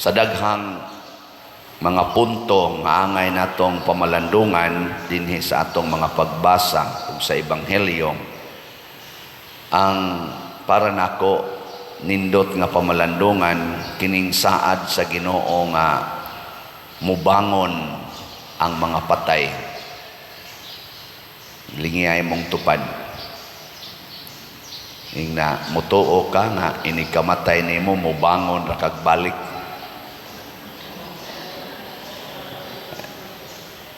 Sa daghang mga punto nga angay natong pamalandungan dinhi sa atong mga pagbasa ug sa ebanghelyo, ang para nako nindot nga pamalandungan kining saad sa Ginoo nga mubangon ang mga patay. Lingiyay mong tupad. Ing na mutuo ka nga inikamatay nimo mubangon ra kag balik.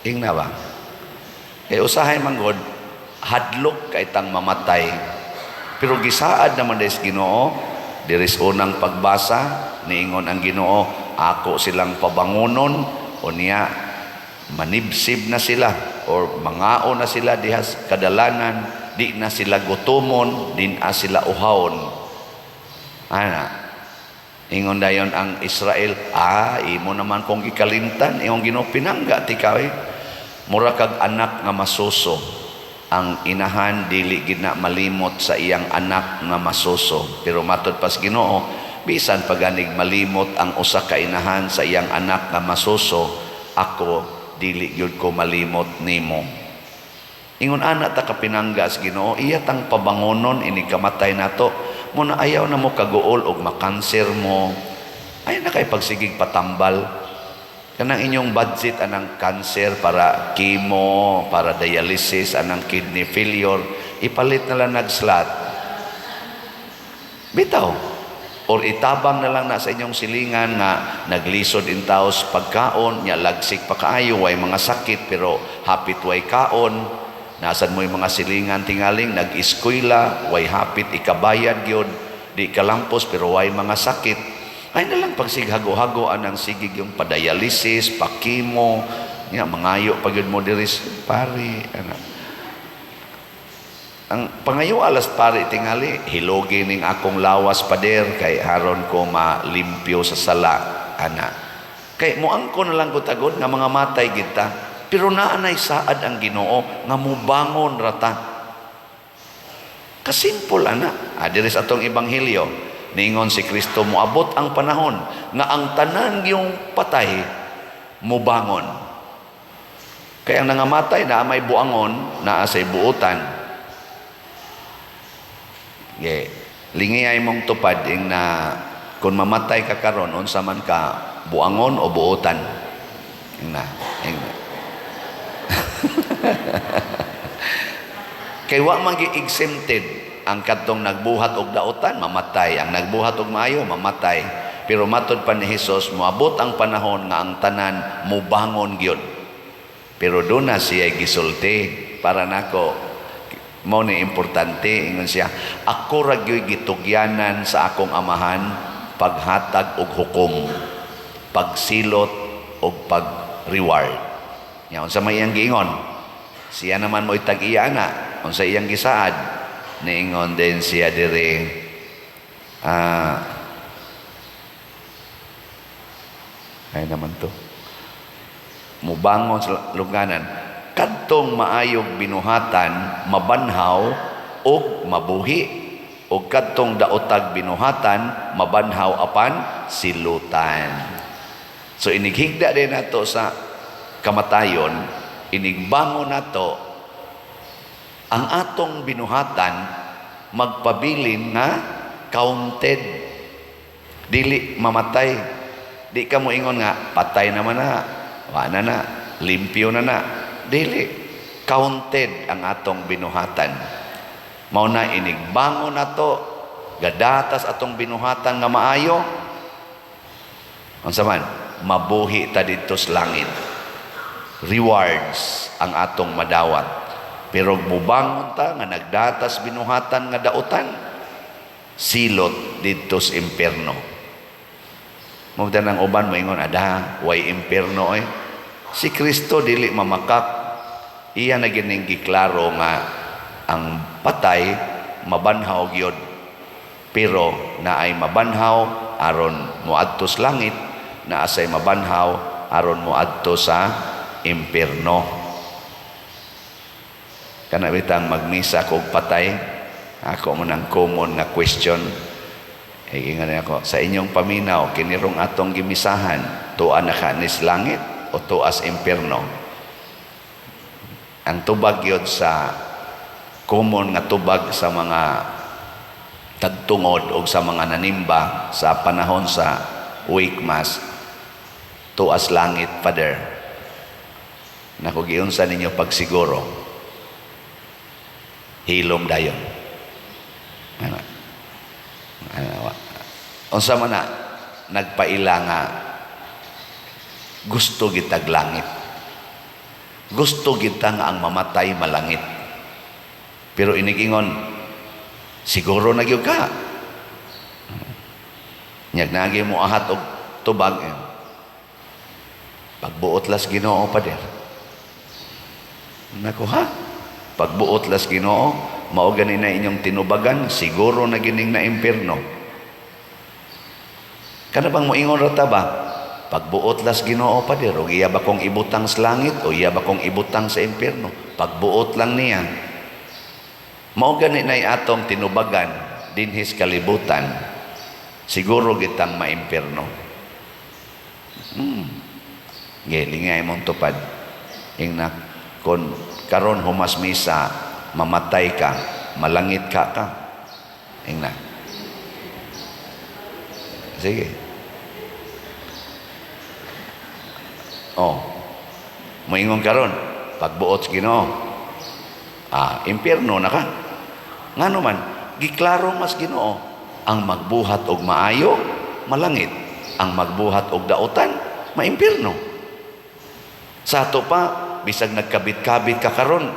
Ing na ba? Usahay manggod hadlok kay tang mamatay. Pero gisaad naman des Ginoo, diris unang pagbasa niingon ang Ginoo, ako silang pabangonon o niya manibsib na sila or mangao na sila dihas kadalanan, di na sila gutomon, din na sila uhawon. Ana ingon dayon ang Israel, imo naman kung ikalimtan, iyong Ginoo pinangga ti kaw mura kag anak nga masuso. Ang inahan dili gid na malimot sa iyang anak nga masuso, pero matud pas Ginoo bisan paganig malimot ang usa ka inahan sa iyang anak nga masuso, ako dili gyud ko malimot nimo. Ingon ana ta kapinanggas Ginoo, iya tang pabangonon ini kamatay nato. Muna ayaw na mo kaguol og makanser mo, ay na kay pagsigig patambal kanang inyong budget anang cancer para chemo, para dialysis, anang kidney failure, ipalit na lang nag-slot bitaw or itabang na lang na sa inyong silingan nga naglisod in taos pagkaon nya lagsik pa kaayo way mga sakit pero hapit way kaon. Nasad mo yung mga silingan tingaling, nag-eskwela, way hapit, ikabayad yun, di kalampos, pero way mga sakit. Ay nalang pagsig-hago-hagoan ang sigig yung padialysis, pakimo, niya, mangayo, pag yun mo diris, pari, ang pangayo alas pari tingali, hilogin ning akong lawas pader, kay haron ko malimpyo sa sala, Kay muangko na lang gutagod, nga mga matay kita, pero naanay saad ang Ginoo nga mubangon rata. Kasimple ana. Diris atong ebanghelyo niingon si Kristo moabot ang panahon nga ang tanan yung patay mubangon. Kaya ang nangamatay na may buangon naa sa buutan. Lingiyay mong tupad ing na kung mamatay ka karon unsa man ka buangon o buutan. Ing na. Kay wa man gi-exempted ang kadtong nagbuhat og dautan mamatay, ang nagbuhat og maayo mamatay, pero matud pa ni Hesus moabot ang panahon nga ang tanan mubangon gyud. Pero doon na siya gisulti para nako mao ni importante ingon siya, ako ra gyud gitugyanan sa akong amahan paghatag og hukom, pagsilot og pag-reward. Nya unsa may iyang giingon, siya naman mo itag-iya na unsa iyang gisaad, niingon din siya diri ay naman to mubangon sa luganan kadtong maayog binuhatan mabanhaw og mabuhi, og kadtong daotag binuhatan mabanhaw apan silutan. So inighigda din nato sa kamatayon, inigbango nato ang atong binuhatan magpabilin nga counted, dili mamatay. Di ka mo ingon nga patay naman na, wala na, limpyo na, dili counted ang atong binuhatan. Mao na inigbango nato gadatas atong binuhatan nga maayo, unsa man mabuhi ta didto sa langit. Rewards ang atong madawat, pero mubangon ta nga nagdatas binuhatan nga dautan, silot didto sa impierno. Mubdan ang uban mo ingon way impierno si Kristo dili mamakak, iya na gining giklaro nga ang patay mabanhaw gyud, pero naay mabanhaw aron moadto sa langit, naasay mabanhaw aron moadto sa impierno. Kana bitang magmisa kog patay, ako mo nang common nga question, Ingan ako, sa inyong paminaw, kinirong atong gimisahan, tuwa na ka nis langit o tuas impyerno. Ang tubag yun sa common nga tubag sa mga tagtungod o sa mga nanimba sa panahon sa wake mass, tuas langit, Father. Nakugiunsa ninyo pagsiguro, hilom dayon. Unsa man na nagpaila nga gusto gitag langit, gusto kita nga ang mamatay malangit, pero inigingon siguro nagyug ka nyag nagi mo ahat og tubag pagbuot las Ginoo Pader. Nako ha, pagbuot las Ginoo mao gani na inyong tinubagan, siguro na gining na impyerno. Kana bang moingon rata ba? Pagbuot las Ginoo Pader, o iya ba kong ibutang sa langit o iya ba kong ibutang sa impyerno? Pagbuot lang niya. Mao gani na atong tinubagan dinhis kalibutan, siguro gitang maimpyerno. Gilingay mong tupad. Ingna kon karon humas misa, mamatay ka, malangit ka. Ingna. Sige. Moingon karon, pagbuot sa Ginoo, impyerno na ka. Ngano man, giklaro mas Ginoo, ang magbuhat og maayo, malangit. Ang magbuhat og dautan, maimpyerno. Sa ato pa, bisag nagkabit-kabit ka karon,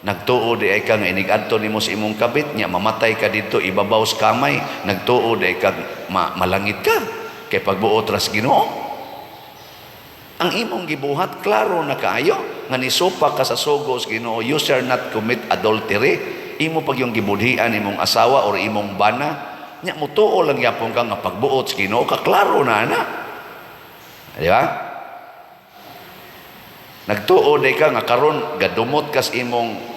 nagtuo di ay kang inigadto nimo sa imong kabit nya, mamatay ka dito ibabaw sa kamay, nagtuo di ay kang malangit ka kay pagbuot ras Ginoo. Ang imong gibuhat klaro na kaayo nga nisupa ka sa sugos Ginoo, you shall not commit adultery. Imo pag yung gibudhian imong asawa or imong bana nya, mutuo lang yapon ka nga pagbuot sa Ginoo, kaklaro na ana. Di ba? Nagtuo di ka nga karon gadumot kas imong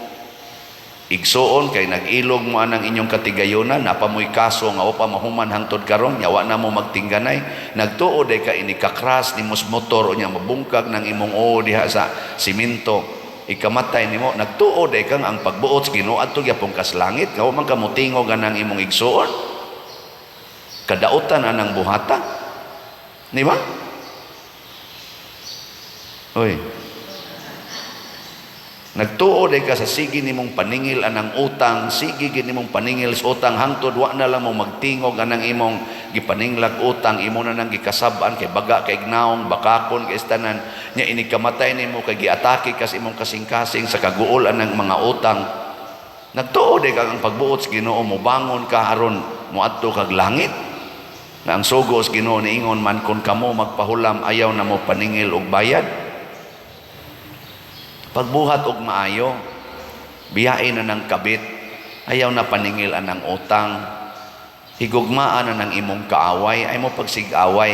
igsuon kay nag-ilog mo anang inyong katigayunan, napamoy kaso nga o pa mahuman hangtod karon, yawa na mo magtingganay. Nagtuo di ka inikakras ni mos motor o nya mabungkag ng imong diha sa simento, ikamatay nimo. Nagtuo di ka ang pagbuot sa Ginoo adto gyapon kas langit, nga man ka motingog anang imong igsuon, kadautan anang buhata. Di ba? Oy, nagtuo day ka sa sige nimong paningil anang utang, sige nimong paningil sa utang hangtod wa na lang mo magtingog anang imong gipaninglag utang, imo na nang gikasab-an kay baga kay gnaong bakakon kay istanan nya, inikamatay nimo kay giatake kas imong kasing-kasing sa kaguol anang mga utang. Nagtuo day ka ang pagbuot sa Ginoo, mo bangon ka aron moadto kag langit, na ang sugos Ginoo niingon man kun kamo magpahulam ayaw na mo paningil og bayad. Pagbuhat og maayo, biyain na ng kabit, ayaw na paningil anang utang, higugmaan na ng imong kaaway, ay mo pagsig-away.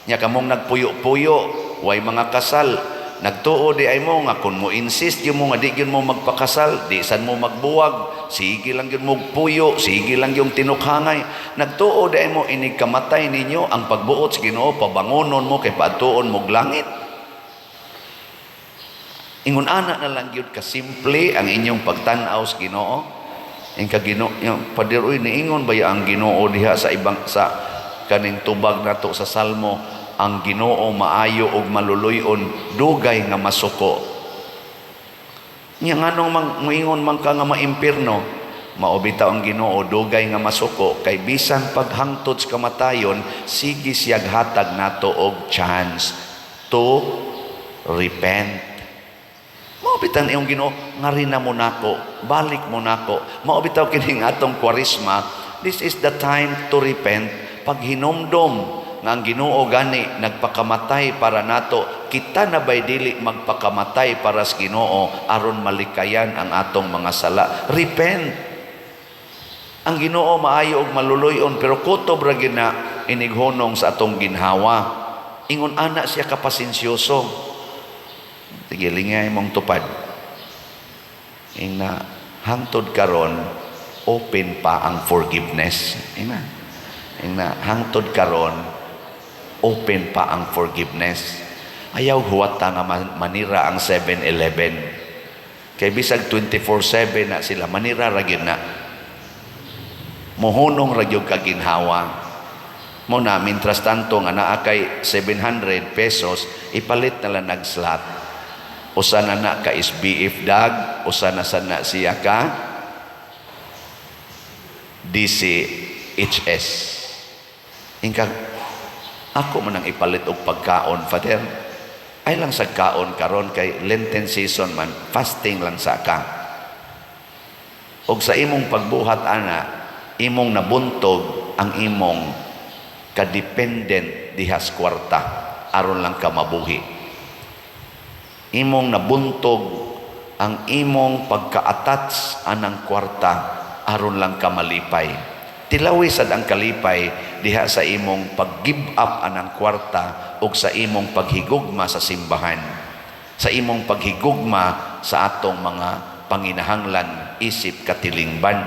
Nya kamong nagpuyo-puyo, way mga kasal, nagtuo di ay mo nga kung mo insist yung mo nga di yun mo magpakasal, di san mo magbuwag, sige lang yun mo puyo, sige lang yung tinukhangay. Nagtuo di ay mo inigkamatay ninyo ang pagbuot sa Ginoo, pabangonon mo kay patuon mo langit. Ingon ana na lang gyud ka simple ang inyong pagtan-aw sa Ginoo. Ing ka Ginoo, padiroy niingon ba ang Ginoo diha sa ibang sa kaning tubag nato sa Salmo, ang Ginoo maayo og maluluyon, dugay nga masuko. Nya nganong moingon man ka nga maimpirno, maobitaw ang Ginoo dugay nga masuko, kay bisan paghangtod sa kamatayon sige siyag hatag nato og chance to repent. Maobitan iyong Ginoo, ngarina mo nako, balik mo nako. Maobitaw kining atong Kwaresma, this is the time to repent. Pag hinumdom nga ang Ginoo gani nagpakamatay para nato, kita na ba'y dili magpakamatay para sa Ginoo aron malikayan ang atong mga sala. Repent. Ang Ginoo maayo og maluluyon, pero kutob ra gid na inighonong sa atong ginhawa. Ingon ana siya kapasensyoso. Tigilingay mong tupad. Ina hangtod karon open pa ang forgiveness. Ina. Na hangtod karon open pa ang forgiveness. Ayaw huwata nga manira ang 7-Eleven. Kay bisag 24/7 na sila manira ra gyud na. Mohunong ra gyud kaginhawa. Mo na mintras tanto nga naa kay 700 pesos ipalit na lang nag-slot. Usa na ka SBF dag, usa na sana siya ka DCHS. Ingka ako man ang ipalit og pagkaon, Father. Ay lang sa kaon karon kay Lenten season man, fasting lang sa ka. Og sa imong pagbuhat ana, imong nabuntog ang imong ka-dependent dihas kwarta aron lang ka mabuhi. Imong nabuntog ang imong pagka-attach anang kwarta aron lang ka malipay. Tilawi sad ang kalipay diha sa imong pag-give up anang kwarta ug sa imong paghigugma sa simbahan, sa imong paghigugma sa atong mga panginahanglan isip katilingban.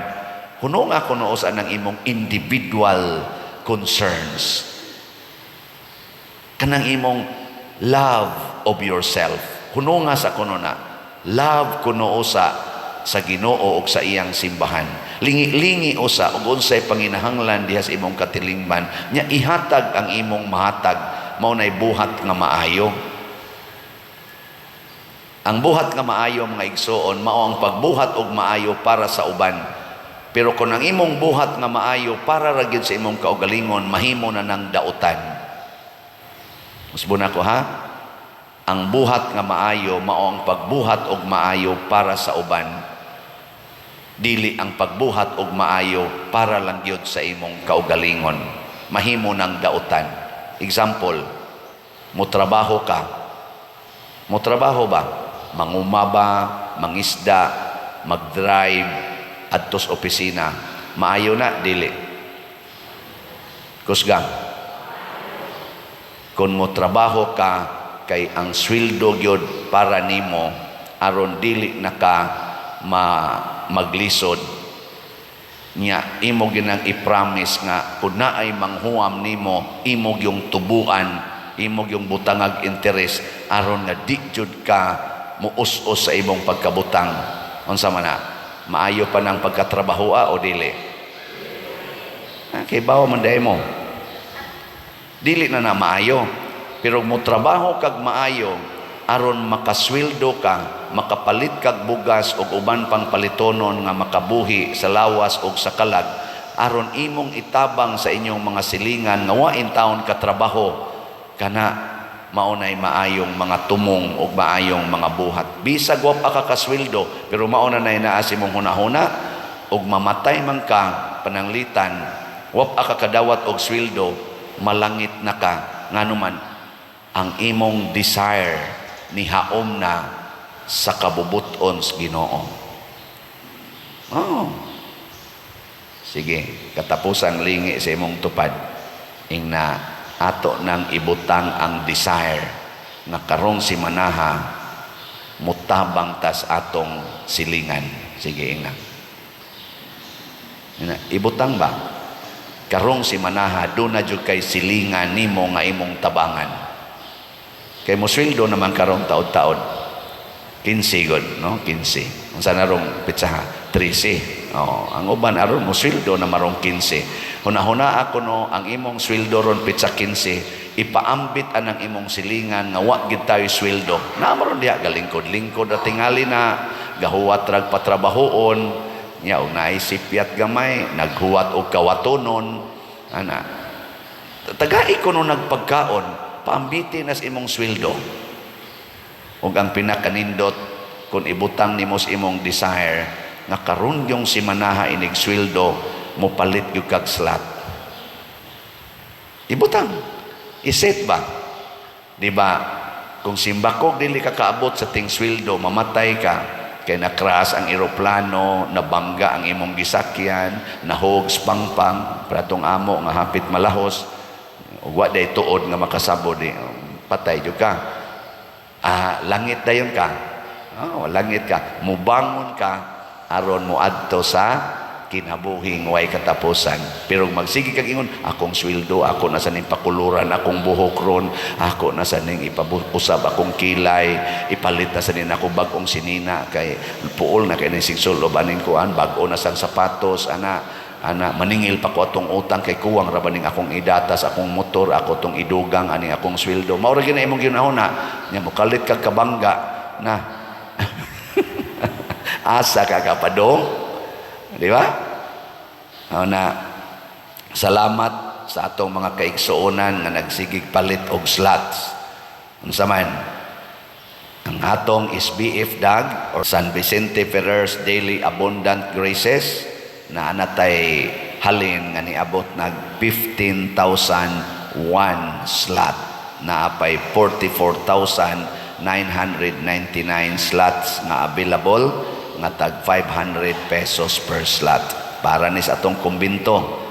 Hunong ako noo sa nang imong individual concerns, kanang imong love of yourself. Hunong nga sa kuno na love kuno sa Ginoo ug sa iyang simbahan. Lingi-lingi usa ug unsay panginahanglan diha sa imong katilingban nya ihatag ang imong mahatag, mao nay buhat nga maayo. Ang buhat nga maayo mga igsoon mao ang pagbuhat og maayo para sa uban. Pero kung ang imong buhat nga maayo para ra gyud sa imong kaugalingon, mahimo na nang dautan. Musbon ako ha. Ang buhat nga maayo mao ang pagbuhat og maayo para sa uban. Dili ang pagbuhat og maayo para lang gyud sa imong kaugalingon, mahimo nang dautan. Example, motrabaho ka. Motrabaho ba? Mangumaba, mangisda, mag-drive adto sa opisina. Maayo na dili? Kusgang. Kung motrabaho ka kay ang sweldo gyud para nimo aron dili na ka maglisod nya, imo ginang i-promise nga kung naay manghuam nimo, imo yung tubuan, imo yung butangag interes aron nga di jud ka muus-us sa imong pagkabutang. Unsa man na? Maayo pa ng pagkatrabahoa o dili? Kay bawo man day mo. Dili na maayo. Pero mo trabaho kag maayo aron makasweldo ka, makapalit kag bugas ug uban pang palitonon nga makabuhi sa lawas ug sa kalag aron imong itabang sa inyong mga silingan nga wain taon ka trabaho kana maunay maayong mga tumong ug maayong mga buhat. Bisag wa pa ka kasweldo pero mauna nay naa si mong hunahuna ug mamatay man ka pananglitan, wa pa ka kadawat og sweldo, malangit na ka nganuman ang imong desire ni haom na sa kabubuton sa Ginoo. Oh. Sige, katapusang lingi sa imong tupad. Ingna ato nang ibutang ang desire na karong si manaha mutabang tas atong silingan. Sige, ingna. Ibutang ba? Karong si manaha do na jud kay silingan nimo nga imong tabangan. Kay mo sweldo naman karong taod-taod 15 god, no? 15. Unsa na rong pitsaha? 13. Oh, ang uban aron mo sweldo na marong 15. Hunahuna ako no, ang imong sweldo ron pitsa 15, ipaambit anang imong silingan nga wa gid tayo sweldo. Na maron diha galingkod-lingkod at tingali na gahuwat rag patrabahoon, nya og naisipyat gamay, naghuwat og kawatonon, ana. Tagai ko no nagpagkaon paambiti nas imong sweldo. Ug ang pinakanindot kung ibutang nimo sa imong desire nga karon yung si manaha inig sweldo mo palit yung kag slot. Ibutang. Iset ba? Di ba? Kung simbakog dili ka kaabot sa ting sweldo, mamatay ka. Kay nakras ang eroplano, nabangga ang imong gisakyan, nahog spangpang, pratong amo nga hapit malahos. Wa day tuod nga makasabo di patay jud ka. Langit dayon ka. Langit ka. Mubangon ka aron mo adto sa kinabuhing way katapusan. Pero magsige kag ingon, akong sweldo, ako na sa ning pakuluran, akong buhok ron, ako na sa ning ipabusab akong kilay, ipalit na sa ning ako bagong sinina kay puol na kay ning sigsul o baning kuan, bag-o na sang sapatos, ana maningil pa ko atong utang kay kuwang ra baning akong idatas akong motor, ako tong idugang aning akong sweldo. Mao ra gina imong ginahuna nya mokalit kag kabangga na asa ka kapadong, di ba? Na salamat sa atong mga kaigsuonan nga nagsigig palit og slots. Unsa man ang atong SBF DAG or San Vicente Ferrer's Daily Abundant Graces na anatay halin nga niabot nag 15,001 slot, na apay 44,999 slots nga available nga tag 500 pesos per slot para ni sa atong kumbinto.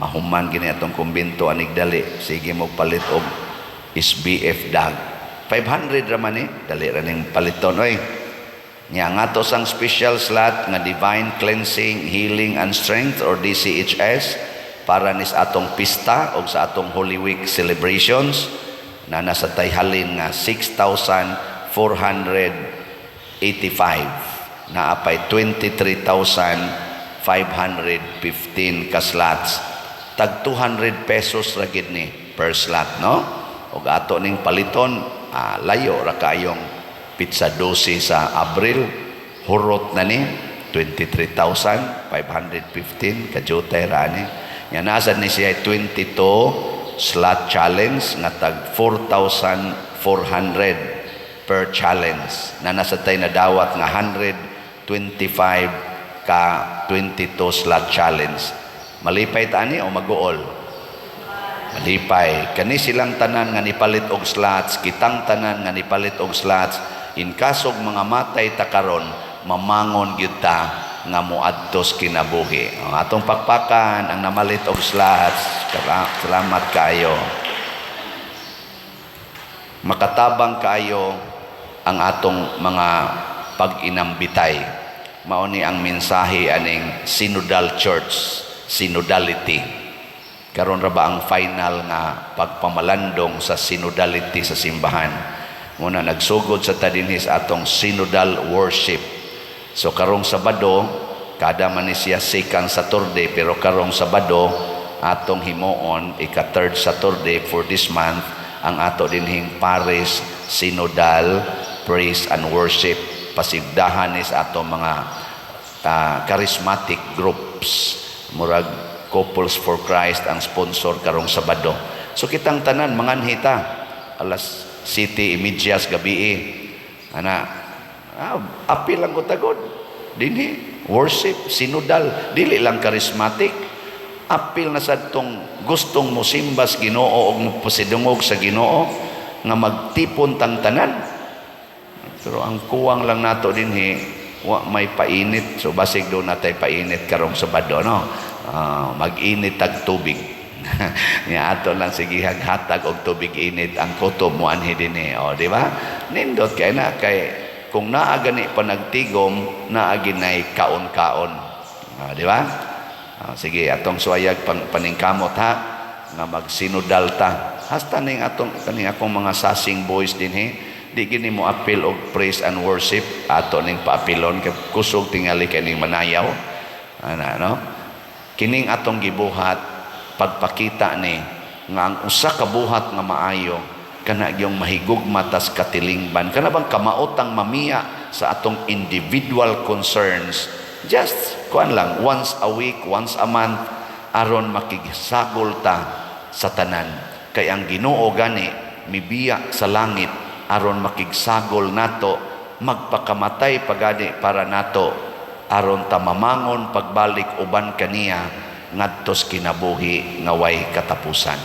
Mahuman gini atong kumbinto anig dali, sige mo palit og SBF DAG 500 ra man dali ra ning paliton oy. Nya nga to sang special slot nga Divine Cleansing, Healing and Strength or DCHS para ni sa atong pista o sa atong Holy Week celebrations na nasa tayhalin nga 6,485 na apay 23,515 ka slots. Tag 200 pesos ra gid ni per slot, no? Og ato ning paliton, layo ra kayong pizza 12 sa Abril, hurot na ni 23,515 kajutay ra ni. Yan nasa ni siya 22 slot challenge nga tag 4,400 per challenge na nasa tay na dawat nga 125 ka 22 slot challenge. Malipay ta ani o maguol? Malipay. Kani silang tanan nga nipalit og slots, kitang tanan nga nipalit og slots. In kasog mga matay ta karon, mamangon gyud ta nga moadtos kinabuhi. Ang atong pakpakan ang namalit og slots. Salamat kayo. Makatabang kayo ang atong mga pag-inambitay. Mao ni ang mensahe aning Synodal Church, synodality. Karon ra ba ang final nga pagpamalandong sa synodality sa simbahan? Muna nagsugod sa tadinhis atong synodal worship. So karong Sabado, kada man ni siya second Saturday, pero karong Sabado atong himuon ika third Saturday for this month ang ato dinhing Paris Synodal Praise and Worship. Pasigdahan ni sa atong mga charismatic groups, murag Couples for Christ ang sponsor karong Sabado. So kitang tanan manganhita alas City Images gabi apil lang ko tagod dinhi worship synodal, dili lang charismatic, apil na sa tong gustong musimbas Ginoo og mopasidungog sa Ginoo nga magtipon tang tanan. Pero ang kuwang lang nato dinhi wa may painit, so basig do natay painit karong Sabado, no? Mag-init tag tubig. Nya ato lang sige hatag og tubig init ang kutob mo anhi dinhi, o di ba? Nindot kay na kay kung naa gani pa nagtigom, naa ginay kaon-kaon, di ba? Sige atong suwayag paningkamot ha nga magsinodal ta. Hasta ning atong kaning akong mga sasing boys dinhi, di gini mo appeal og praise and worship, ato ning paapilon kay kusog tingali kay ning manayaw, no? Kining atong gibuhat pagpakita ni nga ang usa ka buhat nga maayo kana gyung mahigugma tas katilingban, kana bang kamaotang mamiya sa atong individual concerns, just kuan lang once a week, once a month, aron makigsagol ta sa tanan. Kay ang Ginoo gani mibiya sa langit aron makigsagol nato, magpakamatay pagani para nato aron ta mamangon pagbalik uban kaniya ngadtos kinabuhi nga way katapusan.